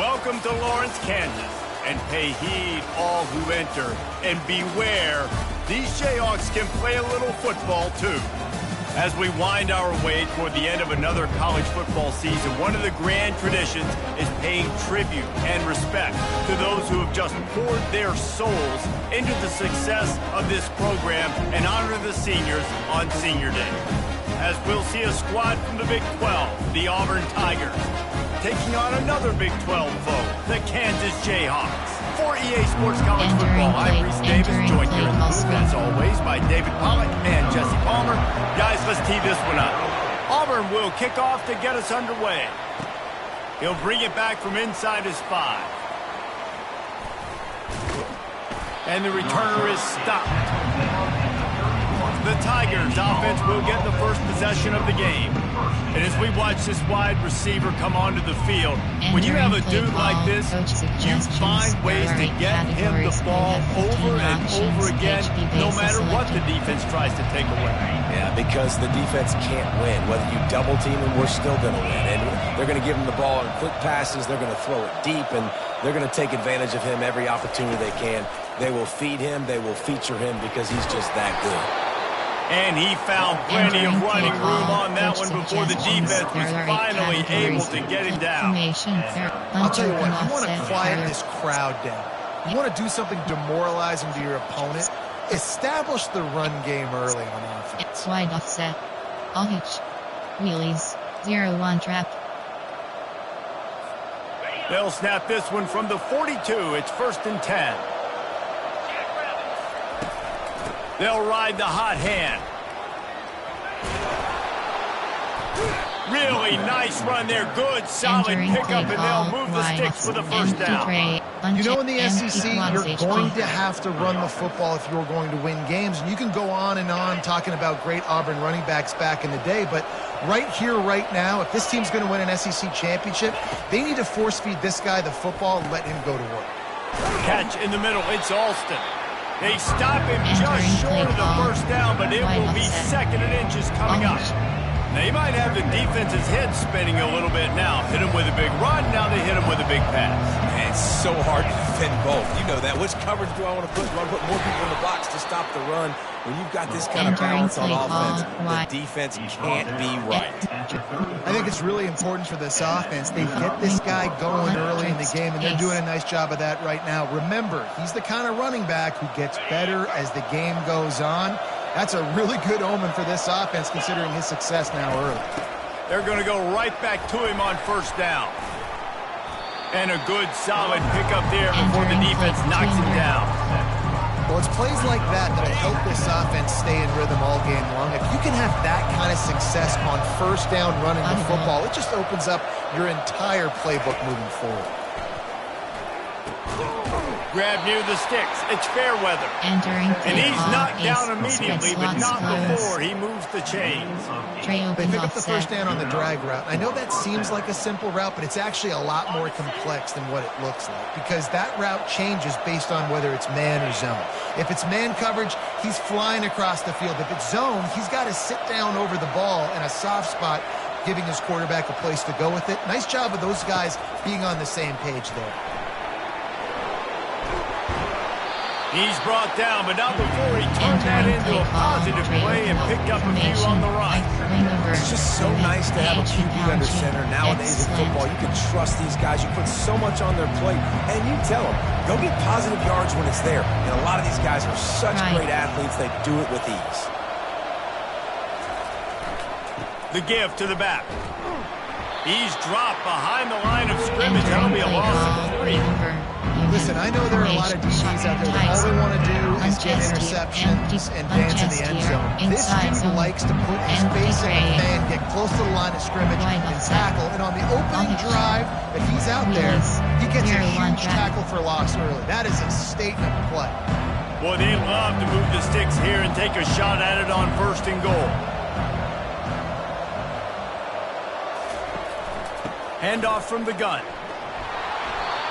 Welcome to Lawrence, Kansas, and pay heed all who enter, and beware, these Jayhawks can play a little football too. As we wind our way toward the end of another college football season, one of the grand traditions is paying tribute and respect to those who have just poured their souls into the success of this program and honor the seniors on Senior Day. As we'll see a squad from the Big 12, the Auburn Tigers, taking on another Big 12 foe, the Kansas Jayhawks. For EA Sports College Football, I'm Reese Davis, joined here in the booth, as always, by David Pollack and Jesse Palmer. Guys, let's tee this one up. Auburn will kick off to get us underway. He'll bring it back from inside his 5. And the returner is stopped. The Tigers offense will get the first possession of the game. And as we watch this wide receiver come onto the field, when you have a dude like this, you find ways to get him the ball over and over again, no matter what the defense tries to take away. Yeah, because the defense can't win. Whether you double team him, we're still going to win. And they're going to give him the ball in quick passes. They're going to throw it deep, and they're going to take advantage of him every opportunity they can. They will feed him. They will feature him because he's just that good. And he found plenty of running room on that one before the defense was finally able to get him down. I'll tell you what, you want to quiet this crowd down. You want to do something demoralizing to your opponent. Establish the run game early on offense. Wide offset. All hitch. Wheelies. 0-1 trap. They'll snap this one from the 42. It's 1st and 10. They'll ride the hot hand. Really nice run there. Good, solid pickup, and they'll move the sticks for the first down. You know, in the SEC, you're going to have to run the football if you're going to win games. And you can go on and on talking about great Auburn running backs back in the day, but right here, right now, if this team's going to win an SEC championship, they need to force feed this guy the football and let him go to work. Catch in the middle. It's Alston. They stop him just short of the first down, but it will be 2nd and inches coming up. They might have the defense's head spinning a little bit now. Hit him with a big run, now they hit him with a big pass. Man, it's so hard to defend both. You know that. Which coverage do I want to put? Do I put more people in the box to stop the run? When you've got this kind of balance on offense, the defense can't be right. I think it's really important for this offense. They get this guy going early in the game, and they're doing a nice job of that right now. Remember, he's the kind of running back who gets better as the game goes on. That's a really good omen for this offense, considering his success now early. They're going to go right back to him on 1st down. And a good, solid pickup there before the defense knocks him down. Well, it's plays like that that'll help this offense stay in rhythm all game long. If you can have that kind of success on 1st down running the football, it just opens up your entire playbook moving forward. Grab near the sticks. It's Fairweather. And he's knocked down immediately, but not before he moves the chains. They pick up the 1st down on the drag route. I know that seems like a simple route, but it's actually a lot more complex than what it looks like, because that route changes based on whether it's man or zone. If it's man coverage, he's flying across the field. If it's zone, he's got to sit down over the ball in a soft spot, giving his quarterback a place to go with it. Nice job of those guys being on the same page there. He's brought down, but not before he turned that into a positive play and picked up a few on the run. It's just so nice to have a QB under center nowadays in football. You can trust these guys. You put so much on their plate, and you tell them, go get positive yards when it's there. And a lot of these guys are such great athletes, they do it with ease. The give to the back. He's dropped behind the line of scrimmage. That'll be a loss of 3. Listen, I know there are a lot of DBs out there that all they want to do is get interceptions and dance in the end zone. This dude likes to put his face in the fan, get close to the line of scrimmage, and tackle. And on the opening drive that he's out there, he gets a huge tackle for loss early. That is a statement play. Boy, they love to move the sticks here and take a shot at it on 1st and goal. Handoff from the gun.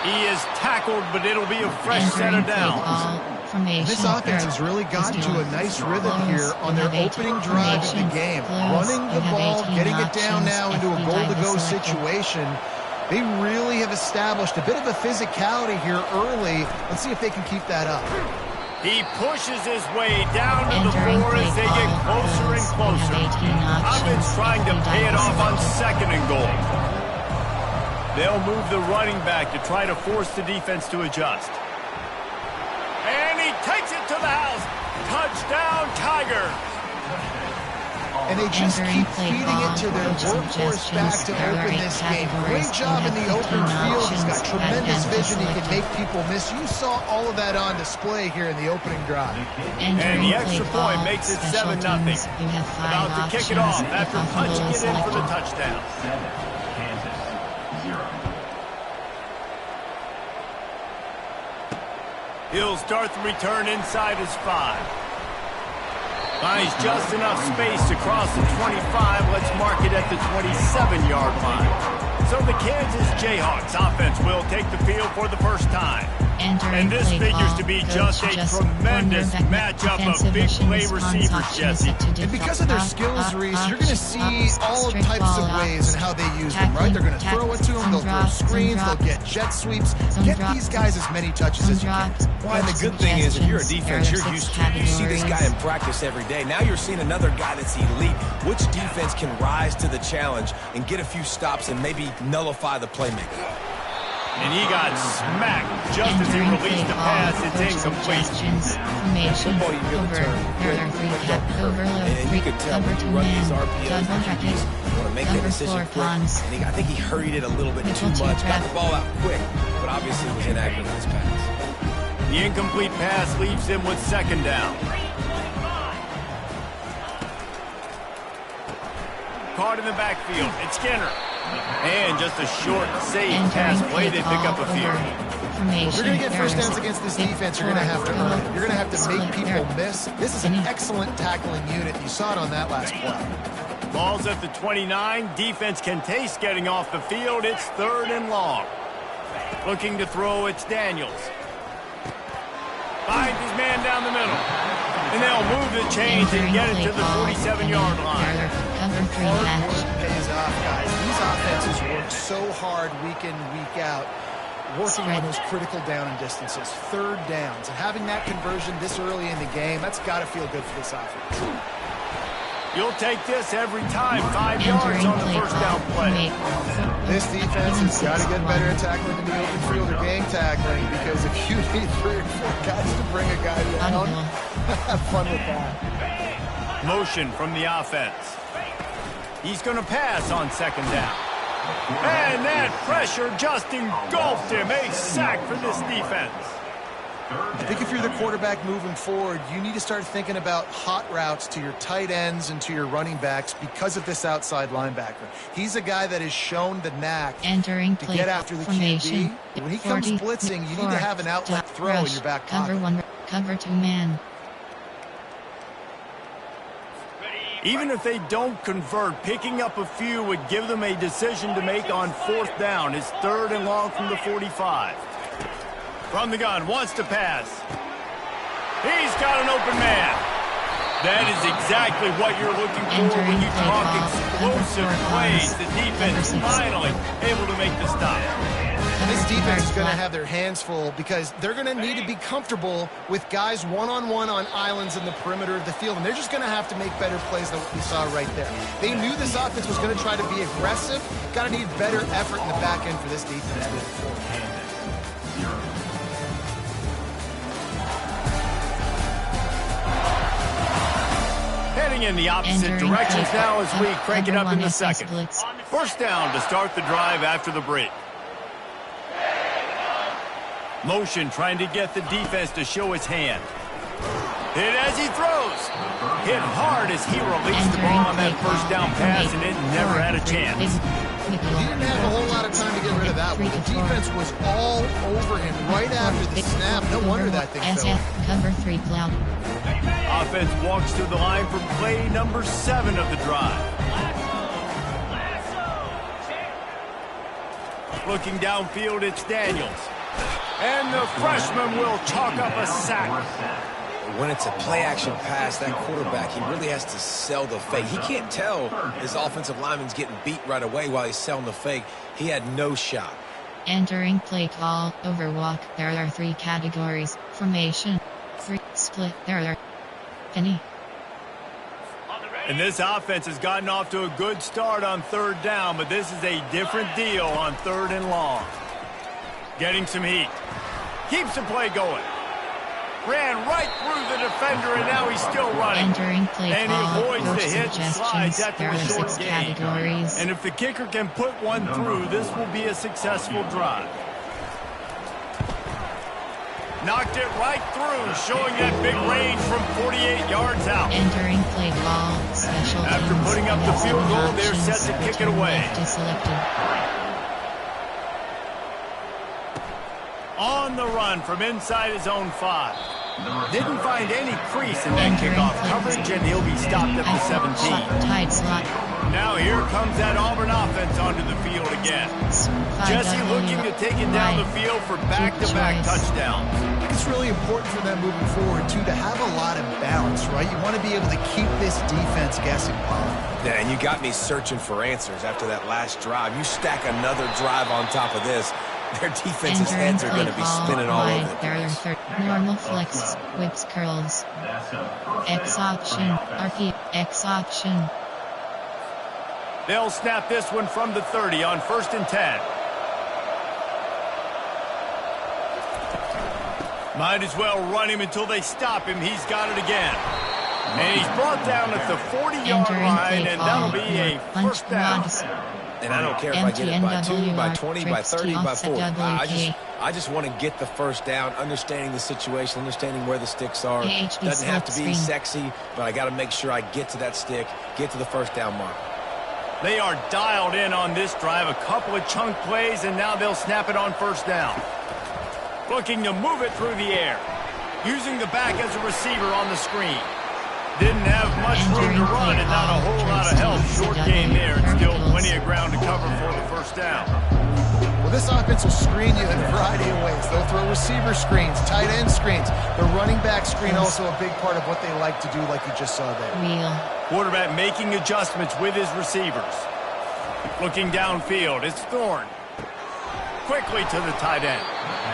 He is tackled, but it'll be a fresh set of downs. This offense has really gotten to a nice rhythm here on their opening drive of the game. Running the ball, getting it down now into a goal-to-go situation. They really have established a bit of a physicality here early. Let's see if they can keep that up. He pushes his way down to the floor as they get closer and closer. Offense trying to pay it off on 2nd and goal. They'll move the running back to try to force the defense to adjust. And he takes it to the house. Touchdown, Tigers. And they just keep feeding it to their workhorse back to open this game. Great job in the open field. He's got tremendous vision. He can make people miss. You saw all of that on display here in the opening drive. And the extra point makes it 7-0. About to kick it off after punching it in for the touchdown. He'll start the return inside his 5. Finds just enough space to cross the 25. Let's mark it at the 27-yard line. So the Kansas Jayhawks offense will take the field for the first time. And this figures to be just a tremendous matchup of big play receivers, Jesse. And because of their skills, Reese, you're going to see all types of ways in how they use them, right? They're going to throw it to them, they'll throw screens, they'll get jet sweeps. Get these guys as many touches as you can. Well, and the good thing is, if you're a defense, you're used to it. You see this guy in practice every day. Now you're seeing another guy that's elite. Which defense can rise to the challenge and get a few stops and maybe nullify the playmaker? And he got smacked just as he released the pass. It's incomplete. Football, you feel the turn quick, but don't hurt. And you can tell when you run these RPOs that you just want to make that decision quick. And I think he hurried it a little bit too much. Got the ball out quick, but obviously was inaccurate in his pass. The incomplete pass leaves him with 2nd down. Caught in the backfield. It's Skinner. And just a short, safe pass play. They pick up a few. Well, if you're going to get first downs against this defense, you're going to have to earn it. You're going to have to make people miss. This is an excellent tackling unit. You saw it on that last play. Ball's at the 29. Defense can taste getting off the field. It's 3rd and long. Looking to throw, it's Daniels. Finds his man down the middle. And they'll move the chains and get it to the 47-yard line. Hard work pays off, guys. These offenses work so hard week in, week out, working on those critical down and distances, 3rd downs. And having that conversion this early in the game, that's got to feel good for this offense. You'll take this every time. 5 yards on the first down play. This defense has got to get better at tackling in the open field or gang tackling, because if you need 3 or 4 guys to bring a guy down, have fun with that. Motion from the offense. He's going to pass on 2nd down. And that pressure just engulfed him. A sack for this defense. I think if you're the quarterback moving forward, you need to start thinking about hot routes to your tight ends and to your running backs because of this outside linebacker. He's a guy that has shown the knack to get after the QB. When he comes blitzing, you need to have an outlet throw in your back pocket. Cover 2 man. Even if they don't convert, picking up a few would give them a decision to make on 4th down. It's 3rd and long from the 45. From the gun, wants to pass. He's got an open man. That is exactly what you're looking for when you talk explosive plays. The defense finally able to make the stop. And this defense is going to have their hands full because they're going to need to be comfortable with guys one-on-one on islands in the perimeter of the field. And they're just going to have to make better plays than what we saw right there. They knew this offense was going to try to be aggressive. Got to need better effort in the back end for this defense moving forward. Heading in the opposite directions now as we crank it up in the 2nd. First down to start the drive after the break. Motion trying to get the defense to show his hand. Hit as he throws. Hit hard as he released the ball on that first down pass, and it never had a chance. He didn't have a whole lot of time to get rid of that one. The defense was all over him right after the snap. No wonder that thing fell. Cover 3 cloud. Offense walks to the line for play number 7 of the drive. Looking downfield, it's Daniels. And the freshman will chalk up a sack. when it's a play-action pass, that quarterback, he really has to sell the fake. He can't tell his offensive lineman's getting beat right away while he's selling the fake. He had no shot. Entering play call, overwalk. There are 3 categories. Formation, free, split. There are penny. And this offense has gotten off to a good start on 3rd down, but this is a different deal on 3rd and long. Getting some heat. Keeps the play going. Ran right through the defender, and now he's still running. Entering play and call, he avoids the hit and slides after there a are short 6 gain. categories. And if the kicker can put one through, this will be a successful drive. Knocked it right through, showing that big range from 48 yards out. Entering play call, special After teams. putting up the field goal, they're set to kick it away. Left is selected. On the run from inside his own 5. Didn't find any crease in that kickoff coverage, and he'll be stopped at the 17. Tight slot. Now here comes that Auburn offense onto the field again. Jesse looking to take it down the field for back-to-back touchdowns. I think it's really important for them moving forward, too, to have a lot of balance, right? You want to be able to keep this defense guessing, Paul. Yeah, and you got me searching for answers after that last drive. You stack another drive on top of this, their defense's heads are going to be spinning all over the place. Normal flex, whips, curls. X option, RP, X option. They'll snap this one from the 30 on 1st and 10. Might as well run him until they stop him. He's got it again. And he's brought down at the 40-yard line, and that'll be a 1st down. And I don't care if I get it by 2, by 20, by 30, by 40. I just want to get the 1st down, understanding the situation, understanding where the sticks are. Doesn't have to be sexy, but I got to make sure I get to that stick, get to the 1st down mark. They are dialed in on this drive. A couple of chunk plays, and now they'll snap it on 1st down. Looking to move it through the air. Using the back as a receiver on the screen. Didn't have much room to run and not a whole lot of help. Short gain there. And still plenty of ground to cover for the 1st down. Well, this offense will screen you in a variety of ways. They'll throw receiver screens, tight end screens. The running back screen also a big part of what they like to do, like you just saw there. Quarterback making adjustments with his receivers. Looking downfield, it's Thorne. Quickly to the tight end.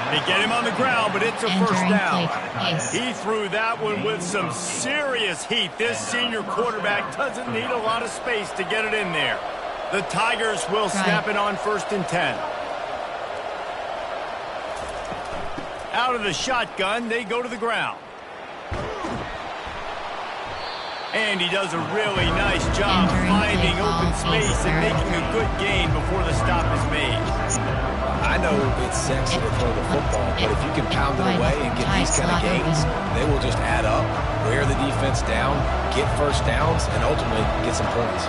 They get him on the ground, but it's a 1st down. He threw that one with some serious heat. This senior quarterback doesn't need a lot of space to get it in there. The Tigers will snap it on 1st and 10. Out of the shotgun, they go to the ground. And he does a really nice job finding open space and making a good gain before the stop is made. I know it's sexy to throw the football, but if you can pound it away and get these kind of gains, they will just add up, wear the defense down, get 1st downs, and ultimately get some points.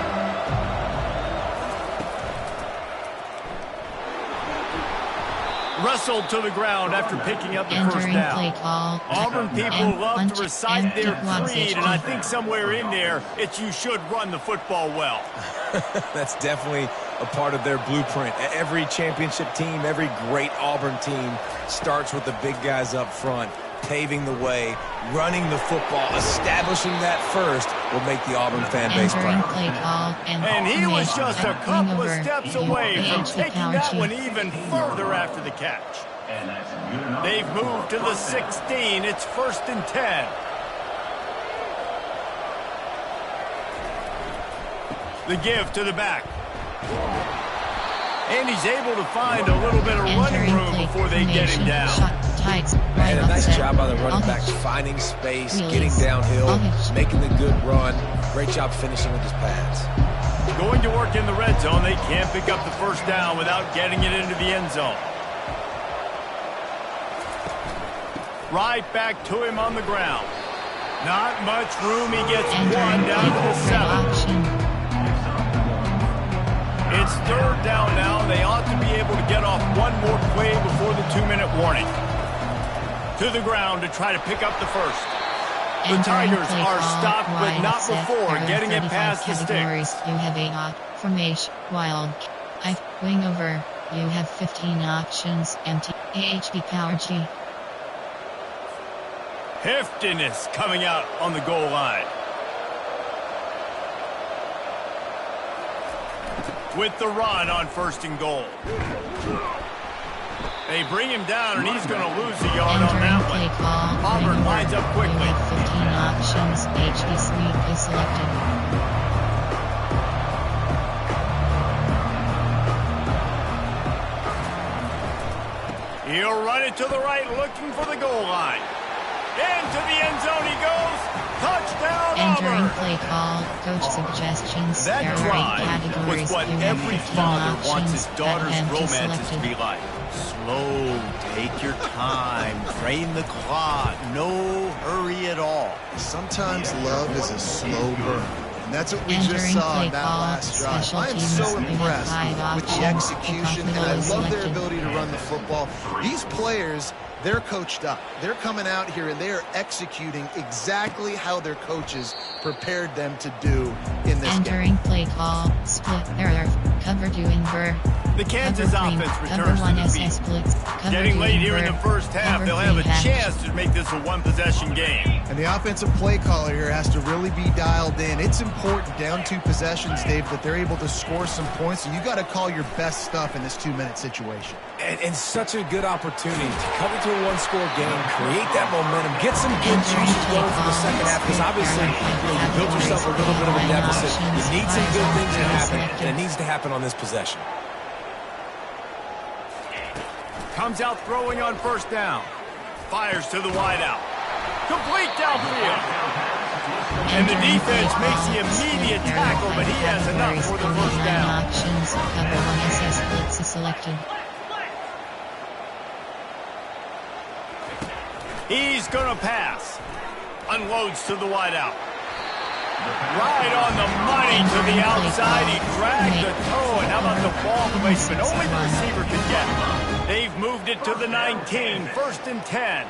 Wrestled to the ground after picking up the 1st down. Auburn people love to recite their creed, and I think somewhere in there, it's you should run the football well. That's definitely a part of their blueprint. Every championship team, every great Auburn team starts with the big guys up front, paving the way, running the football, establishing that first will make the Auburn fan base proud. And he was just a couple of steps away from taking that one even further after the catch. They've moved to the 16. It's 1st and 10. The give to the back. And he's able to find a little bit of running room before they get him down. And a nice job by the running back, finding space, getting downhill, making the good run. Great job finishing with his pads. Going to work in the red zone. They can't pick up the 1st down without getting it into the end zone. Right back to him on the ground. Not much room. He gets one down to the 7. It's 3rd down now. They ought to be able to get off one more play before the 2-minute warning. To the ground to try to pick up the 1st. The Tigers are stopped, but not before getting it past the sticks. You have a formation, wild, wing over. You have 15 options, empty, AHP power G. Heftiness coming out on the goal line. With the run on 1st and goal. They bring him down, and he's going to lose a yard on that one. Auburn lines up quickly. 15 options. HB3 is selected. He'll run it to the right, looking for the goal line. Into the end zone he goes. Touchdown, Entering Auburn. play call, coach suggestions. That There are 8 drive categories. was what You have every 15 father wants his options. daughter's Empty romances to selected. be like. Slow, take your time, drain the clock, no hurry at all. Sometimes love is a slow burn. And that's what we just Entering saw play in that call, last drive. special I am teams. so You have impressed 5 with the options. execution, Kickoff and I goal love their selected. ability to run the football. These players, they're coached up. They're coming out here and they are executing exactly how their coaches prepared them to do in this game. Entering play call, split error, cover 2 invert. The Kansas Cover 3, offense cover returns 1 to the SS field. splits, cover Getting 2 late here in the invert, first half, cover they'll have a 3 hash. chance to make this a one-possession game. And the offensive play caller here has to really be dialed in. It's important down 2 possessions, Dave, that they're able to score some points. And you got to call your best stuff in this 2-minute situation. And such a good opportunity to come into a one-score game, create that momentum, get some good juices going for the second half, because obviously you built yourself a little bit of a deficit. You need some good things to happen, and it needs to happen on this possession. Comes out throwing on 1st down. Fires to the wideout. Complete downfield. And the defense makes the immediate tackle, but he has enough for the 1st down. Options, cover 1 SS splits is selected. He's going to pass. Unloads to the wideout. Right on the money to the outside. He dragged the toe. And how about the ball placement? Only the receiver could get it. They've moved it to the 19. 1st and 10.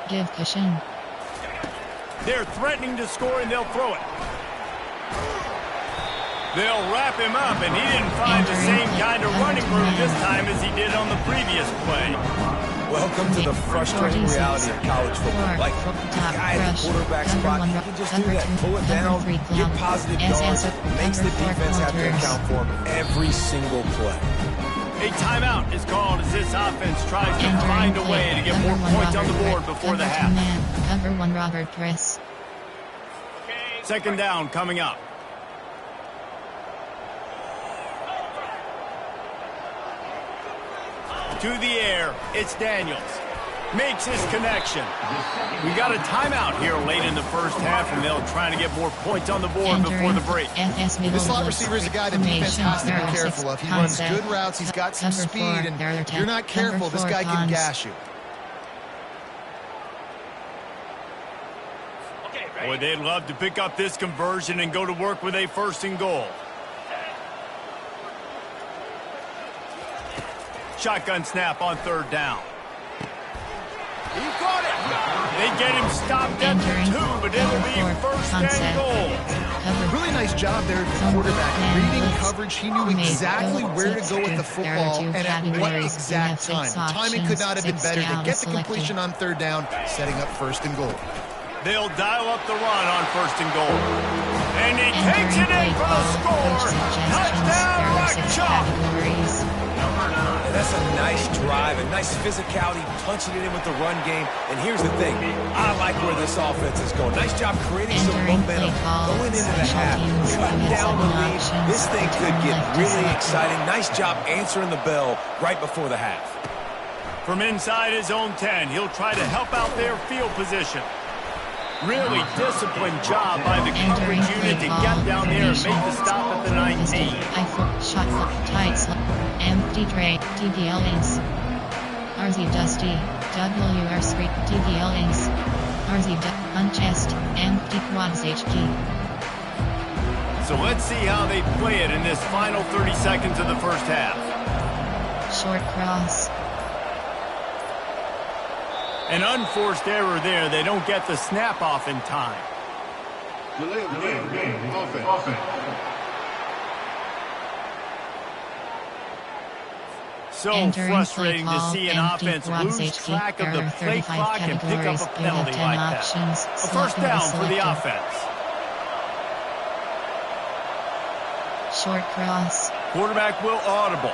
Give cushion. They're threatening to score, and they'll throw it. They'll wrap him up, and he didn't find the same kind of running room this time as he did on the previous play. Welcome to the frustrating reality of college football. Like, the guy at the quarterback spot, he can just do that. Pull it down, get positive yards, makes the defense have to account for him every single play. A timeout is called as this offense tries to find a way to get more points on the board before the half. Cover 1 Robert press. 2nd down coming up. To the air, it's Daniels. Makes his connection. We got a timeout here late in the first half, and they'll try to get more points on the board before the break. The slot receiver is a guy the defense has to be careful of. He runs good routes, he's got some speed, and if you're not careful, this guy can gash you. Boy, they'd love to pick up this conversion and go to work with a 1st and goal. Shotgun snap on 3rd down. He got it. They get him stopped at the 2, but it'll be 1st and goal. Really nice job there at the quarterback. Reading coverage, he knew exactly where to go with the football and at what exact time. The timing could not have been better to get the completion on 3rd down, setting up 1st and goal. They'll dial up the run on 1st and goal. And he takes it in for the score. Touchdown, Rock Chalk. And that's a nice drive, a nice physicality, punching it in with the run game. And here's the thing, I like where this offense is going. Nice job creating some momentum, going into the half, cutting down the lead. This thing could get really exciting. Nice job answering the bell right before the half. From inside his own 10, he'll try to help out their field position. Really disciplined job by the coverage unit to get down there and make the stop at the 19. Shot tight slip. Empty tray. TPL Inks. RZ Dusty. WR Street. TPL Inks. RZ Unchest. Empty Quads HG. So let's see how they play it in this final 30 seconds of the first half. Short cross. An unforced error there. They don't get the snap off in time. Delay of game. Offense. So Entering frustrating play to call, see an empty offense quads lose HD, track of the error play 35 clock and pick up categories, a you have penalty 10 like that. options, A first down for the selected. offense. Short cross. Quarterback will audible.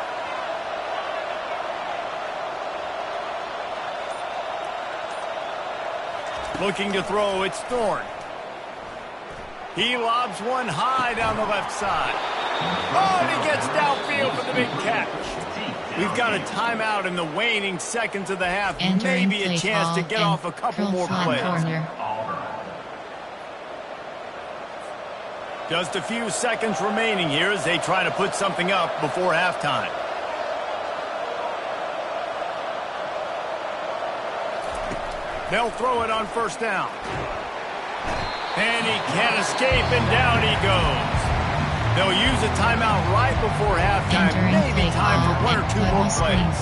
Looking to throw, it's Thorne. He lobs one high down the left side. Oh, and he gets downfield for the big catch. We've got a timeout in the waning seconds of the half. Entering Maybe a chance to get off a couple more plays. Corner. Just a few seconds remaining here as they try to put something up before halftime. They'll throw it on first down. And he can't escape, and down he goes. They'll use a timeout right before halftime. Maybe time for one or two more plays.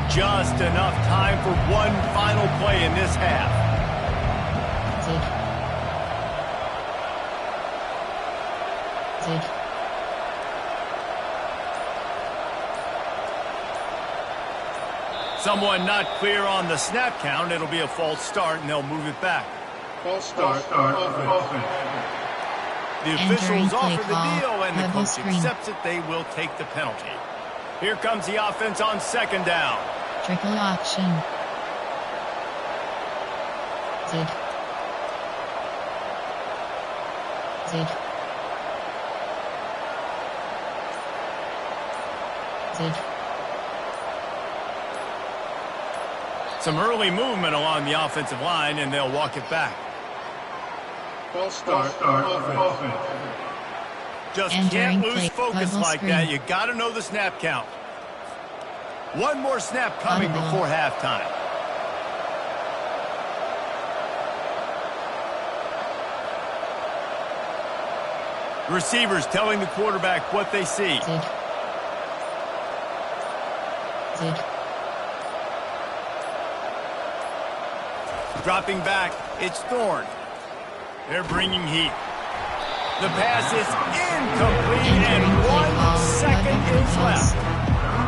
Just enough time for one final play in this half. Zig. Someone not clear on the snap count. It'll be a false start, and they'll move it back. False start. Offense. The officials play offer the call, deal, and the rebel coach screen. accepts it. They will take the penalty. Here comes the offense on second down. Triple option. Zig. Zig. Zig. Some early movement along the offensive line, and they'll walk it back. False start. Offense. Just Entering can't lose play, focus bubble like screen. that. You got to know the snap count. One more snap coming Audible. before halftime. Receivers telling the quarterback what they see. Zig. Zig. Dropping back, it's Thorne. They're bringing heat. The pass is incomplete, and 1 second is left.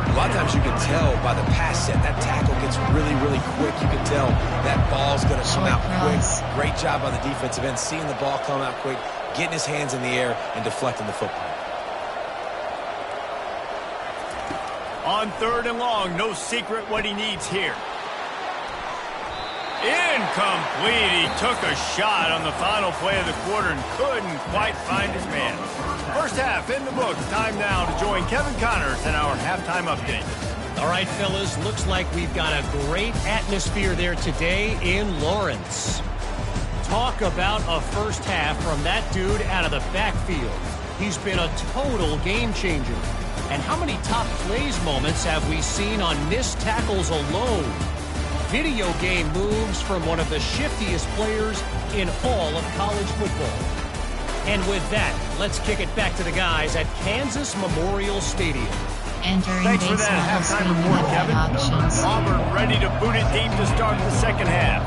A lot of times you can tell by the pass set, that tackle gets really, really quick. You can tell that ball's going to come Short out cross. quick. Great job by the defensive end, seeing the ball come out quick, getting his hands in the air, and deflecting the football. On third and long, no secret what he needs here. Incomplete. He took a shot on the final play of the quarter and couldn't quite find his man. First half in the books. Time now to join Kevin Connors in our halftime update. All right, fellas, looks like we've got a great atmosphere there today in Lawrence. Talk about a first half from that dude out of the backfield. He's been a total game changer. And how many top plays moments have we seen on missed tackles alone? Video game moves from one of the shiftiest players in all of college football. And with that, let's kick it back to the guys at Kansas Memorial Stadium. Entering Thanks for base that level halftime screen, report, you have Kevin. options. Auburn ready to boot it deep to start the second half.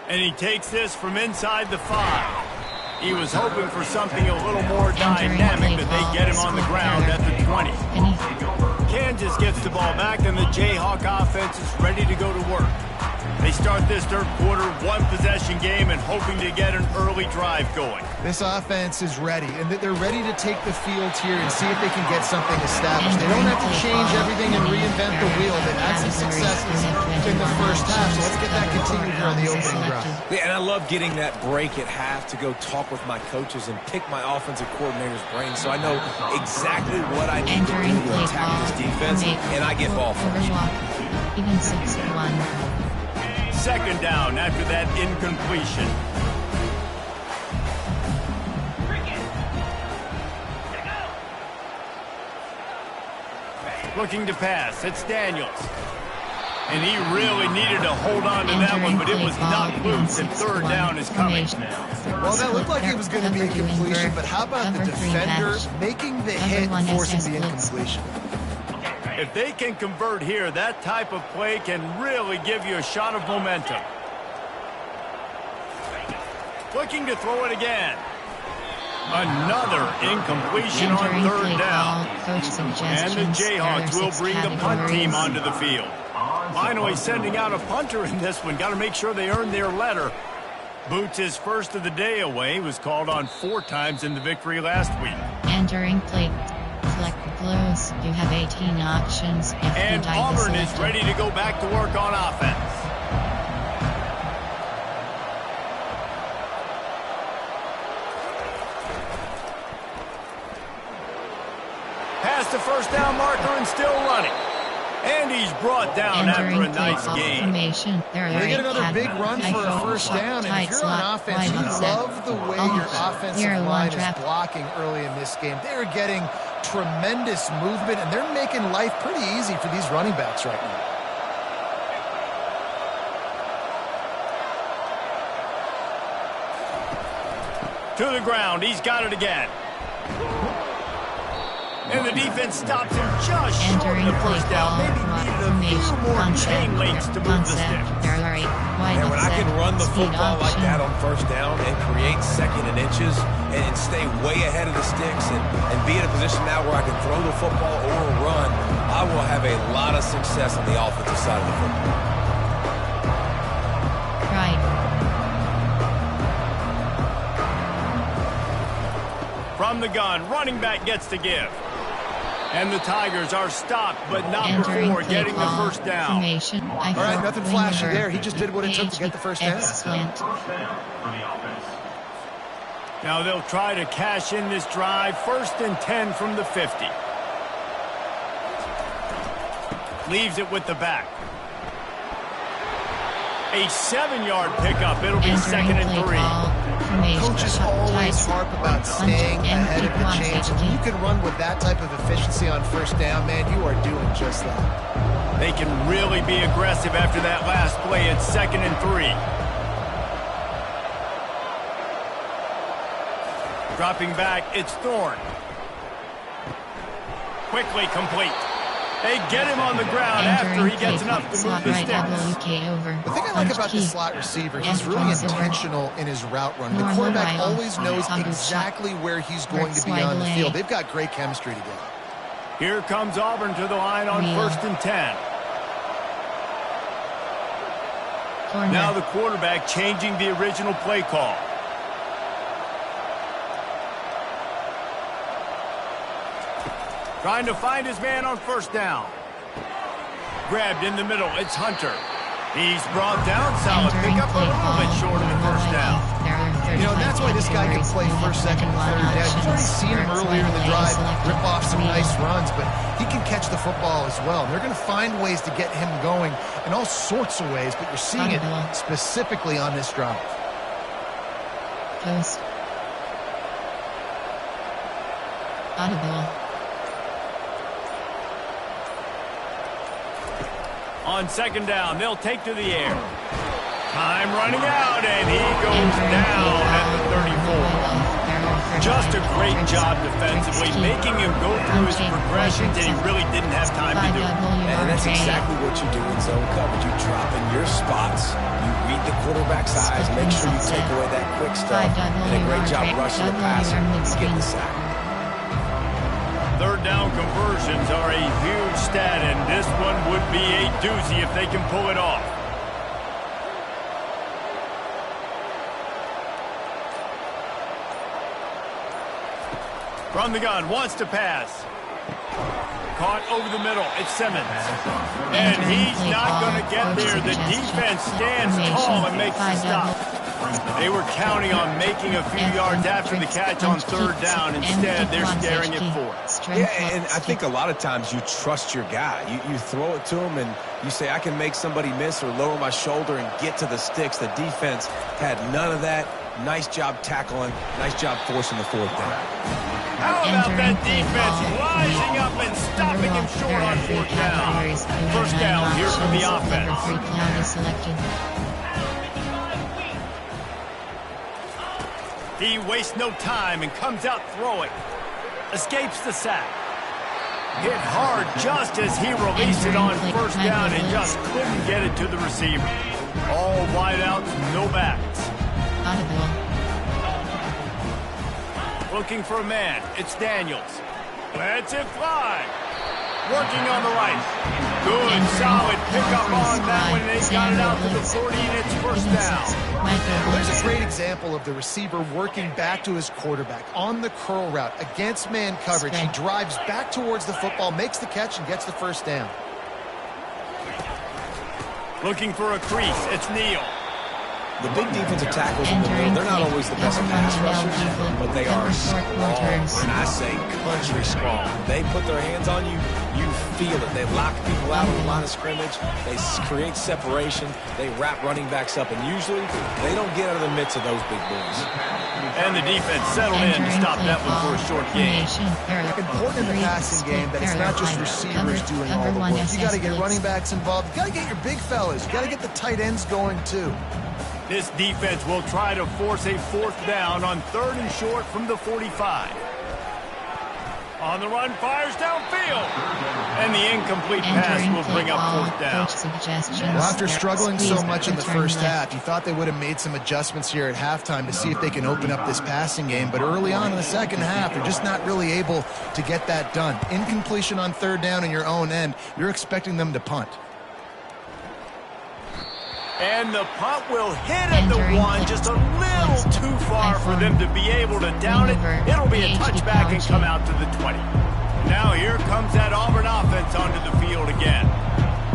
And he takes this from inside the 5. He was hoping for something a little more dynamic, but they get him on the ground at the 20. Kansas gets the ball back, and the Jayhawk offense is ready to go to work. They start this third quarter, one-possession game, and hoping to get an early drive going. This offense is ready, and they're ready to take the field here and see if they can get something established. They don't have to change everything and reinvent the wheel. They've had some successes in the first half, so let's get that continued here on the opening drive. Yeah, and I love getting that break at half to go talk with my coaches and pick my offensive coordinator's brain so I know exactly what I need to do to attack this defense, and I get ball first. Even 6-1. Second down after that incompletion. Looking to pass, it's Daniels. And he really needed to hold on to that one, but it was not loose, and third down is coming. Well, that looked like it was going to be a completion, but how about the defender making the hit, forcing the incompletion? If they can convert here, that type of play can really give you a shot of momentum. Looking to throw it again. Another incompletion on third down. And the Jayhawks will bring the punt team onto the field. Finally sending out a punter in this one. Got to make sure they earn their letter. Boots his first of the day away. Was called on 4 times in the victory last week. Entering play. Select close. You have 18 options. And Auburn is ready to go back to work on offense. Past the first down marker and still running. And he's brought down after a nice game. They get another big run for a first down, and if you're on offense, you love the way your offensive line is blocking early in this game. They're getting tremendous movement, and they're making life pretty easy for these running backs right now. To the ground, he's got it again. And the defense stops him just short of the first down. Maybe needed a few more chain links to move the sticks. And when I can run the football like that on first down and create second and inches and stay way ahead of the sticks and be in a position now where I can throw the football or run, I will have a lot of success on the offensive side of the football. Right. From the gun, running back gets to give. And the Tigers are stopped, but not before getting the first down. All right, nothing flashy there. He just did what it took to get the first down. Now they'll try to cash in this drive. 1st and 10 from the 50. Leaves it with the back. A 7-yard pickup. It'll be 2nd and 3. Coaches always harp about staying ahead of the chains. When you can run with that type of efficiency on first down, man, you are doing just that. They can really be aggressive after that last play at 2nd and 3. Dropping back, it's Thorne. Quickly complete. They get him on the ground after he gets enough to move the sticks. The thing I like about this slot receiver, he's really intentional in his route run. The quarterback always knows exactly where he's going to be on the field. They've got great chemistry together. Here comes Auburn to the line on 1st and 10. Now the quarterback changing the original play call. Trying to find his man on first down. Grabbed in the middle. It's Hunter. He's brought down. Solid pickup, a little bit short of the first down. You know, that's why this guy can play 1st, 2nd, and 3rd down. You've already seen him earlier in the drive rip off some nice runs, but he can catch the football as well. And they're going to find ways to get him going in all sorts of ways, but you're seeing it specifically on this drive. Post. Audible. On 2nd down, they'll take to the air. Time running out, and he goes down at the 34. Just a great job defensively, making him go through his progressions, and he really didn't have time to do it. And that's exactly what you do in zone coverage. You drop in your spots, you read the quarterback's eyes, make sure you take away that quick stuff, and a great job rushing the passer and getting the sack. 3rd down conversions are a huge stat, and this one would be a doozy if they can pull it off. From the gun, wants to pass. Caught over the middle, it's Simmons. And he's not going to get there. The defense stands tall and makes the stop. They were counting on making a few yards after the catch on 3rd down. Instead, they're staring at 4th. Yeah, and I think a lot of times you trust your guy. You throw it to him and you say, I can make somebody miss or lower my shoulder and get to the sticks. The defense had none of that. Nice job tackling. Nice job forcing the fourth down. How about that defense rising up and stopping him short on fourth down? First down here for the offense. He wastes no time and comes out throwing. Escapes the sack. Hit hard just as he released it on first down and just couldn't get it to the receiver. All wideouts, no backs. Looking for a man. It's Daniels. Lets it fly. Working on the right. Good, solid pickup on that one. They got it out to the 40, and it's first down. Well, there's a great example of the receiver working back to his quarterback on the curl route against man coverage. He drives back towards the football, makes the catch, and gets the first down. Looking for a crease. It's Neal. The big defensive tackles in the middle, they're not always the best pass rushers, but they are strong. And I say country strong. They put their hands on you, you feel it. They lock people out on the line of scrimmage. They create separation. They wrap running backs up, and usually they don't get out of the midst of those big boys. And the defense settled in to stop that one for a short gain. Important in the passing game that it's not just receivers doing all the work. You got to get running backs involved. You got to get your big fellas. You got to get the tight ends going too. This defense will try to force a fourth down on third and short from the 45. On the run, fires downfield. And the incomplete pass will bring up fourth down. Well, after struggling so much in the first half, you thought they would have made some adjustments here at halftime to see if they can open up this passing game. But early on in the second half, they're just not really able to get that done. Incompletion on third down in your own end, you're expecting them to punt. And the punt will hit at the one, just a little too far for them to be able to down it. It'll be a touchback and come out to the 20. Now here comes that Auburn offense onto the field again.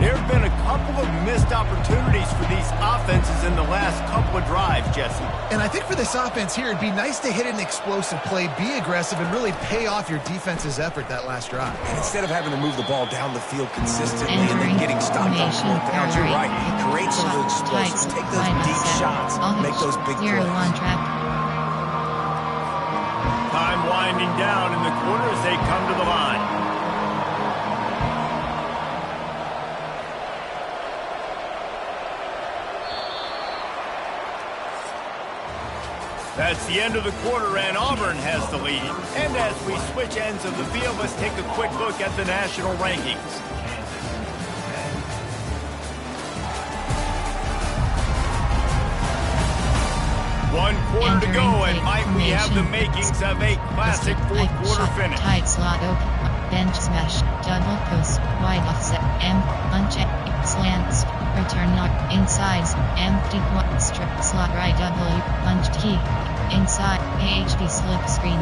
There have been a couple of missed opportunities for these offenses in the last couple of drives, Jesse. And I think for this offense here, it'd be nice to hit an explosive play, be aggressive, and really pay off your defense's effort that last drive. And instead of having to move the ball down the field consistently and then getting stopped on fourth downs, you're right. Create some of those explosives. Take those deep shots. Make those big plays. Time winding down in the quarter as they come to the line. That's the end of the quarter, and Auburn has the lead. And as we switch ends of the field, let's take a quick look at the national rankings. One quarter to go, and might we have the makings of a classic fourth quarter finish. Tight slot open, bench smash, double post, wide offset, uncheck, slants, return knock, inside, empty strip slot right W, punched key, inside, AHP slip screen.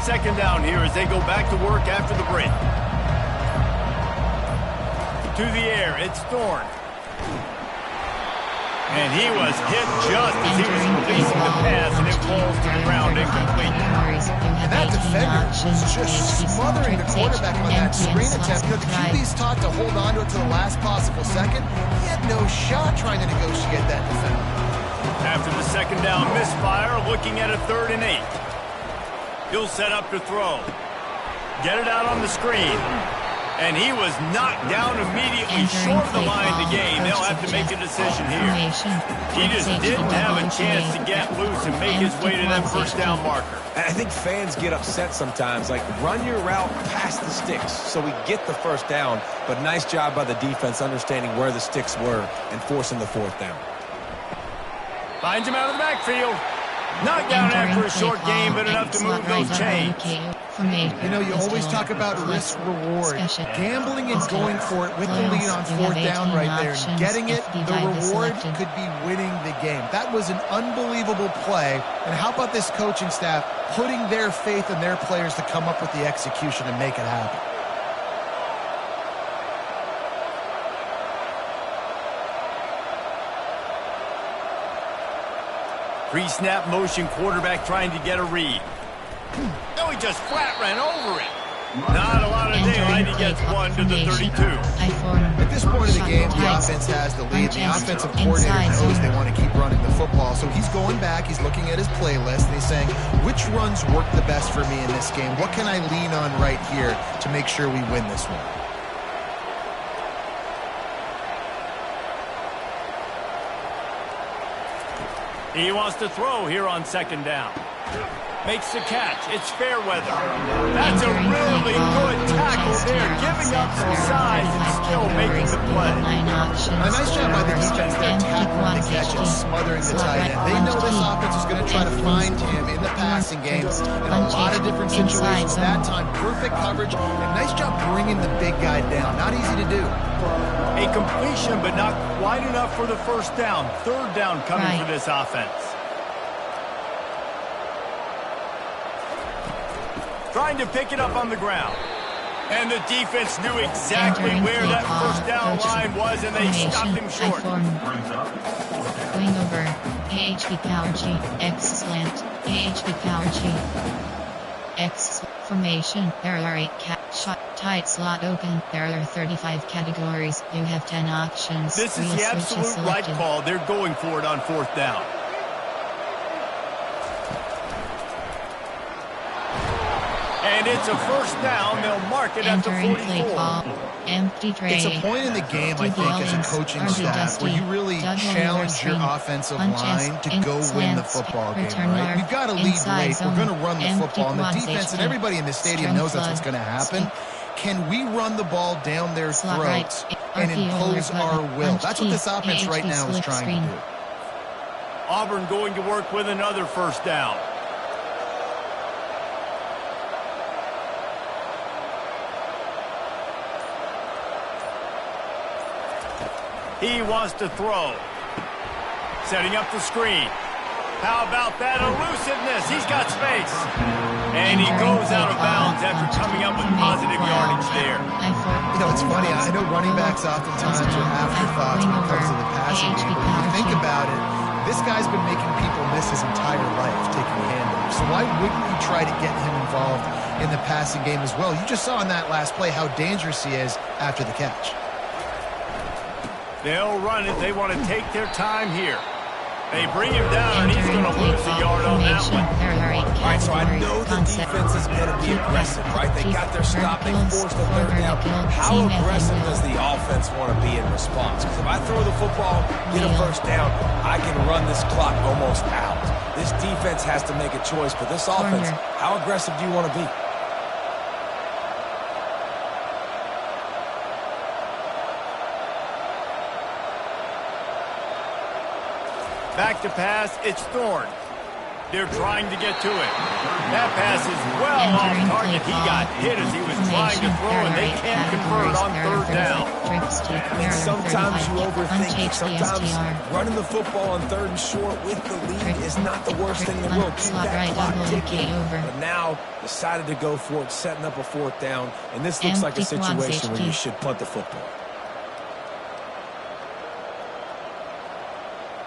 Second down here as they go back to work after the break. To the air, it's Thorne. And he was hit just as he was releasing the pass, and it falls to the ground incomplete. And that defender was just smothering the quarterback on that screen attempt. You know, the QB's taught to hold on to it to the last possible second. He had no shot trying to negotiate that defender. After the second down misfire, looking at a 3rd and 8. He'll set up to throw. Get it out on the screen. And he was knocked down immediately short of the line to gain. They'll have to make a decision here. He just didn't have a chance to get loose and make his way to that first down marker. I think fans get upset sometimes, like run your route past the sticks so we get the first down, but nice job by the defense understanding where the sticks were and forcing the fourth down. Finds him out of the backfield. Knocked down after a short game, but enough to move those chains. You know, you always talk about risk-reward. Gambling and going for it with the lead on fourth down right there and getting it, the reward could be winning the game. That was an unbelievable play. And how about this coaching staff putting their faith in their players to come up with the execution and make it happen? Pre-snap motion, quarterback trying to get a read. No, he just flat ran over it. Not a lot of daylight. He gets one to the 32. At this point of the game, the offense has the lead. The offensive coordinator knows they want to keep running the football. So he's going back, he's looking at his playlist, and he's saying, which runs work the best for me in this game? What can I lean on right here to make sure we win this one? He wants to throw here on second down. Makes the catch. It's fair weather. That's a really good tackle there, giving up some size and still making the play. A nice job by the defense there, tackling the catch and smothering the tight end. They know this offense is going to try to find him in the passing game in a lot of different situations. That time, perfect coverage, and nice job bringing the big guy down. Not easy to do. A completion, but not quite enough for the first down. Third down coming for this offense. Trying to pick it up on the ground. And the defense knew exactly where that first down line was, and they stopped him short. Wing over. AHP power G. X slant. AHP power G. X formation. There are 8 shot tight slot open. There are 35 categories. You have 10 options. This is the absolute right call. They're going for it on fourth down. And it's a first down. They'll mark it at the 44. Empty tray. It's a point in the game, I think, as a coaching staff, where you really challenge your offensive line to go win the football game, right? We've got to lead late. We're going to run the football. And the defense and everybody in the stadium knows that's what's going to happen. Can we run the ball down their throats and impose our will? That's what this offense right now is trying to do. Auburn going to work with another first down. He wants to throw. Setting up the screen. How about that elusiveness? He's got space. And he goes out of bounds after coming up with positive yardage there. You know, it's funny. I know running backs oftentimes are afterthoughts when it comes to the passing game. But when you think about it, this guy's been making people miss his entire life taking handoffs. So why wouldn't you try to get him involved in the passing game as well? You just saw in that last play how dangerous he is after the catch. They'll run it. They want to take their time here. They bring him down, and he's going to lose a yard on that one. All right, so I know the defense is going to be aggressive, right? They got their stop. They forced the third down. How aggressive does the offense want to be in response? Because if I throw the football, get a first down, I can run this clock almost out. This defense has to make a choice, but this offense, how aggressive do you want to be? Back to pass, it's Thorne. They're trying to get to it. That pass is well off target. He got hit as he was trying to throw, and they can't convert on third down. And sometimes you overthink it. Sometimes running the football on third and short with the lead is not the worst thing in the world. Keep that clock ticking. But now decided to go for it, setting up a fourth down. And this looks like a situation where you should punt the football.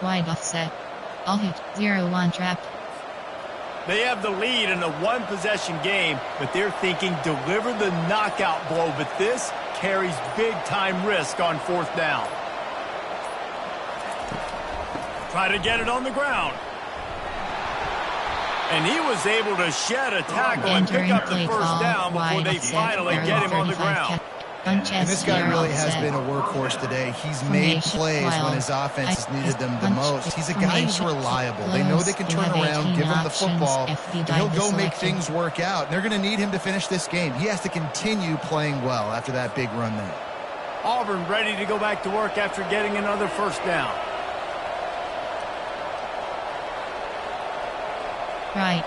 Wide offset. All hit. 0-1 trap. They have the lead in a one-possession game, but they're thinking deliver the knockout blow. But this carries big-time risk on fourth down. Try to get it on the ground. And he was able to shed a tackle and pick up the first down before they finally get him on the ground. And this guy really has been a workhorse today. He's made plays when his offense has needed them the most. He's a guy who's reliable. They know they can turn around, give him the football, and he'll go make things work out. And they're going to need him to finish this game. He has to continue playing well after that big run there. Auburn ready to go back to work after getting another first down. Right.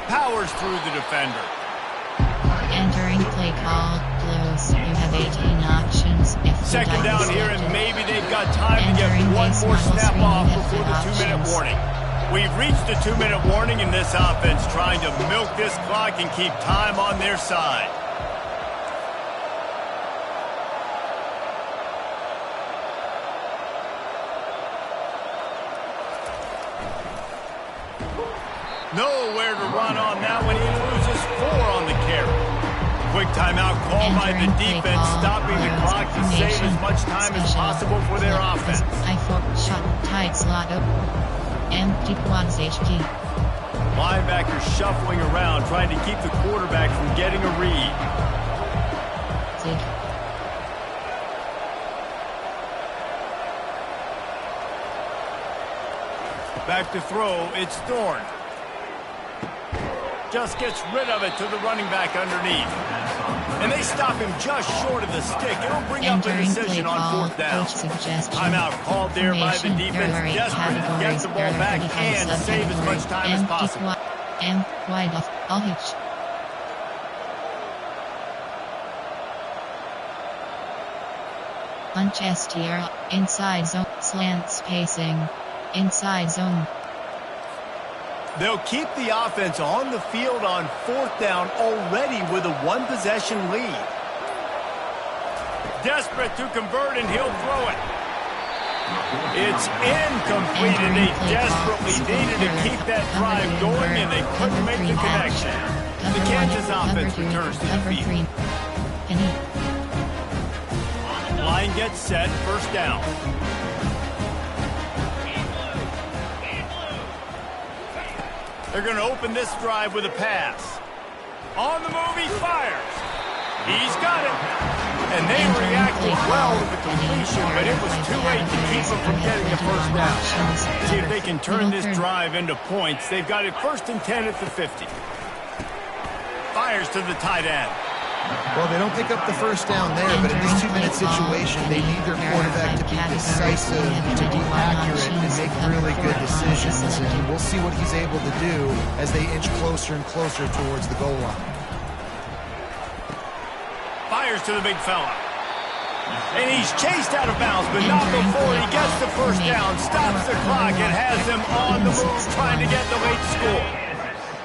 Powers through the defender. Entering play call. Close. You have 18 options. Second down here, and maybe they've got time to get one more snap off before the 2-minute warning. We've reached the 2-minute warning in this offense, trying to milk this clock and keep time on their side. Nowhere to run on that one. He loses 4 on the carry. Quick timeout call by the defense, stopping the clock to save as much time as possible for their offense. I thought shot tight slot up. Empty quads HG. Linebackers shuffling around, trying to keep the quarterback from getting a read. Zig. Back to throw, it's Thorne. Just gets rid of it to the running back underneath. And they stop him just short of the stick. It'll bring up a decision on 4th down. Timeout called there by the defense. Desperate to get the ball back and save as much time as possible. And wide off, all hitch. Manchester, inside zone, slant spacing, inside zone. They'll keep the offense on the field on 4th down already with a 1-possession lead. Desperate to convert, and he'll throw it. It's incomplete, and they desperately needed to keep that drive going, and they couldn't make the connection. The Kansas offense returns to the field. Line gets set, 1st down. They're going to open this drive with a pass. On the move, he fires. He's got it. And they reacted well to the completion, but it was too late to keep them from getting the 1st down. See if they can turn this drive into points. They've got it 1st and 10 at the 50. Fires to the tight end. Well, they don't pick up the 1st down there, but in this 2-minute situation, they need their quarterback to be decisive, to be accurate, and make really good decisions. And we'll see what he's able to do as they inch closer and closer towards the goal line. Fires to the big fella. And he's chased out of bounds, but not before he gets the 1st down, stops the clock, and has them on the move trying to get the late score.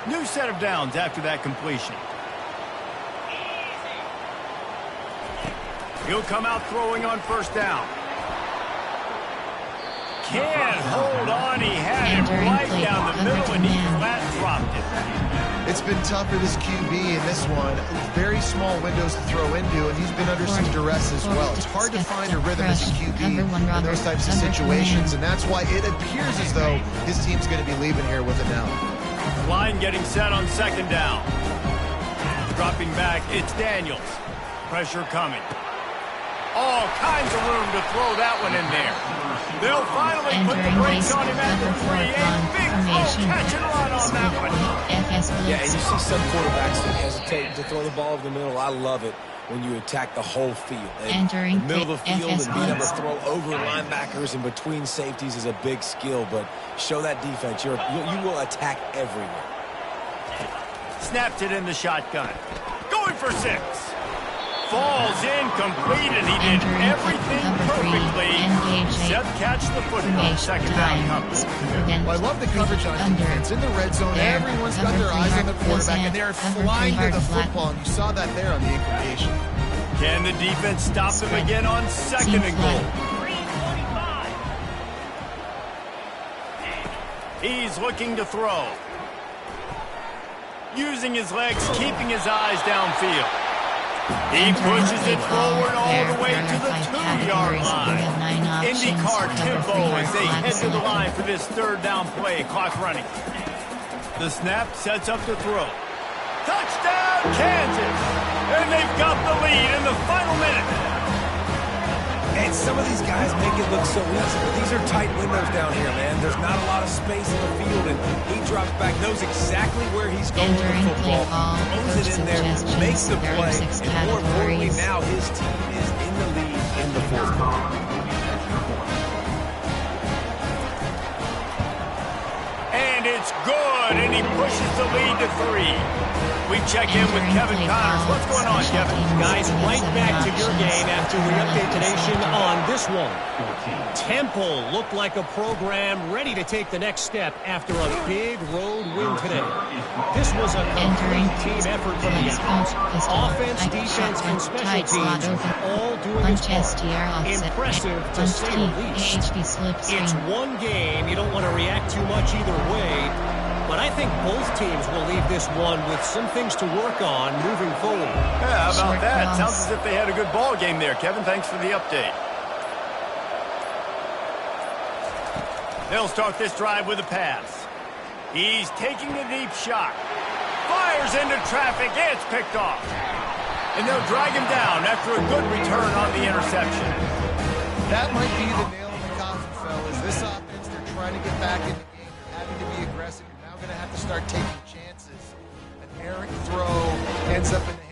New set of downs after that completion. He'll come out throwing on 1st down. Can't hold on. He had it right down the middle, and he flat dropped it. It's been tough for this QB in this one. Very small windows to throw into, and he's been under some duress as well. It's hard to find a rhythm as a QB in those types of situations, and that's why it appears as though his team's going to be leaving here with it now. Line getting set on 2nd down. Dropping back, it's Daniels. Pressure coming. All kinds of room to throw that one in there. They'll finally put the brakes on him at the 3. A big throw, catch and run on that one. Yeah, and you see some quarterbacks that hesitate to throw the ball over the middle. I love it when you attack the whole field. And the middle of the field and being able to throw over linebackers and between safeties is a big skill, but show that defense. You will attack everywhere. Snapped it in the shotgun. Going for 6. Falls incomplete, and he did everything perfectly except catch the football. 2nd down comes. Well, I love the coverage on defense. In the red zone, everyone's got their eyes on the quarterback, and they're flying to the football, and you saw that there on the incompletion. Can the defense stop them again on 2nd and goal? He's looking to throw. Using his legs, keeping his eyes downfield. He pushes it forward all the way to the 2-yard line. IndyCar tempo as they head to the line for this 3rd down play. Clock running. The snap sets up the throw. Touchdown, Kansas! And they've got the lead in the final minute. And some of these guys make it look so easy. These are tight windows down here, man. There's not a lot of space in the field, and he drops back, knows exactly where he's going with the football, throws it in there, makes the play, and more importantly, now his team is in the lead in the 4th quarter. And it's good, and he pushes the lead to 3. We check in with Kevin Connors. What's going on, Kevin? Guys, right back to your game after we update the nation on this one. Temple looked like a program ready to take the next step after a big road win today. This was a complete team effort from the offense, defense, and special teams all doing its part. Impressive to say the least. It's one game. You don't want to react too much either way. But and I think both teams will leave this one with some things to work on moving forward. Yeah, how about Short that? cross. Sounds as if they had a good ball game there, Kevin. Thanks for the update. They'll start this drive with a pass. He's taking a deep shot. Fires into traffic. It's picked off. And they'll drag him down after a good return on the interception. That might be the nail in the coffin, fellas. This offense, they're trying to get back in the game. They're having to be aggressive. You're now going to have to start taking chances. An errant throw ends up in the